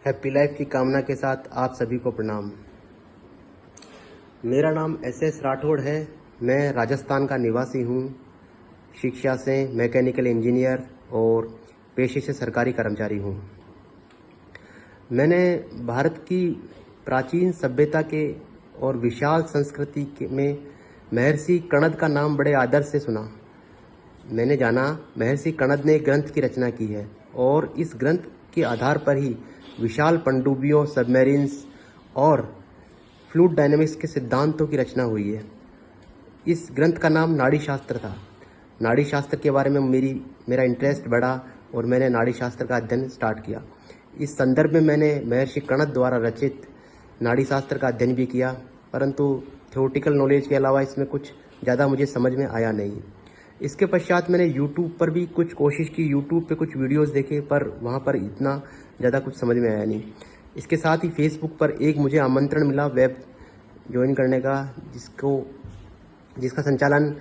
Happy life की कामना के साथ आप सभी को प्रणाम। मेरा नाम एस राठौड़ है। मैं राजस्थान का निवासी हूँ। शिक्षा से मैकेनिकल इंजीनियर और पेशे से सरकारी कर्मचारी हूँ। मैंने भारत की प्राचीन सभ्यता के और विशाल संस्कृति में महर्षि कणद का नाम बड़े आदर से सुना। मैंने जाना महर्षि कणद ने एक ग्रंथ की रचना की है और इस ग्रंथ के आधार पर ही विशाल पनडुब्बियों, सबमरीन्स और फ्लूइड डायनेमिक्स के सिद्धांतों की रचना हुई है। इस ग्रंथ का नाम नाड़ी शास्त्र था। नाड़ी शास्त्र के बारे में मेरा इंटरेस्ट बढ़ा और मैंने नाड़ी शास्त्र का अध्ययन स्टार्ट किया। इस संदर्भ में मैंने महर्षि कणद द्वारा रचित नाड़ी शास्त्र का अध्ययन भी किया, परंतु थ्योरेटिकल नॉलेज के अलावा इसमें कुछ ज़्यादा मुझे समझ में आया नहीं। इसके पश्चात मैंने यूट्यूब पर भी कुछ कोशिश की, यूट्यूब पे कुछ वीडियोस देखे, पर वहाँ पर इतना ज़्यादा कुछ समझ में आया नहीं। इसके साथ ही फेसबुक पर एक मुझे आमंत्रण मिला वेब ज्वाइन करने का, जिसका संचालन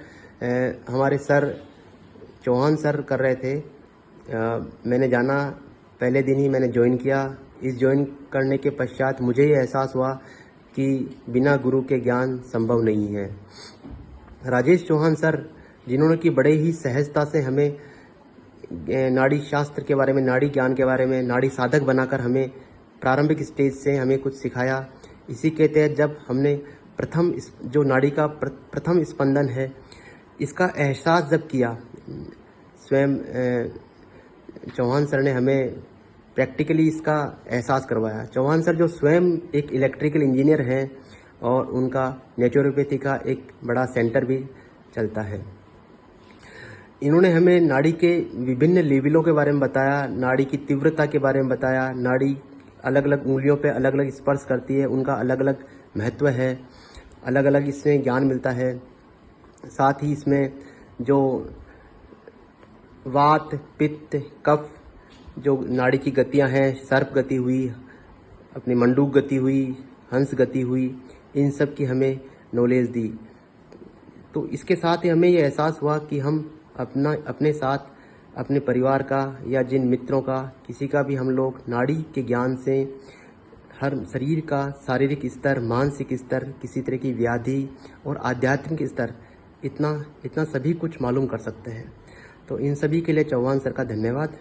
हमारे सर चौहान सर कर रहे थे। मैंने जाना, पहले दिन ही मैंने ज्वाइन किया। इस ज्वाइन करने के पश्चात मुझे ये एहसास हुआ कि बिना गुरु के ज्ञान संभव नहीं है। राजेश चौहान सर, जिन्होंने कि बड़े ही सहजता से हमें नाड़ी शास्त्र के बारे में, नाड़ी ज्ञान के बारे में, नाड़ी साधक बनाकर हमें प्रारंभिक स्टेज से हमें कुछ सिखाया। इसी के तहत जब हमने जो नाड़ी का प्रथम स्पंदन है, इसका एहसास जब किया, स्वयं चौहान सर ने हमें प्रैक्टिकली इसका एहसास करवाया। चौहान सर जो स्वयं एक इलेक्ट्रिकल इंजीनियर हैं और उनका नेचुरोपैथी का एक बड़ा सेंटर भी चलता है। इन्होंने हमें नाड़ी के विभिन्न लेवलों के बारे में बताया, नाड़ी की तीव्रता के बारे में बताया। नाड़ी अलग अलग उंगलियों पे अलग अलग स्पर्श करती है, उनका अलग अलग महत्व है, अलग अलग इसमें ज्ञान मिलता है। साथ ही इसमें जो वात, पित्त, कफ, जो नाड़ी की गतियां हैं, सर्प गति हुई, अपनी मंडूक गति हुई, हंस गति हुई, इन सब की हमें नॉलेज दी। तो इसके साथ ही हमें ये एहसास हुआ कि हम अपने साथ अपने परिवार का या जिन मित्रों का, किसी का भी हम लोग नाड़ी के ज्ञान से हर शरीर का शारीरिक स्तर, मानसिक स्तर, किसी तरह की व्याधि और आध्यात्मिक स्तर, इतना सभी कुछ मालूम कर सकते हैं। तो इन सभी के लिए चौहान सर का धन्यवाद।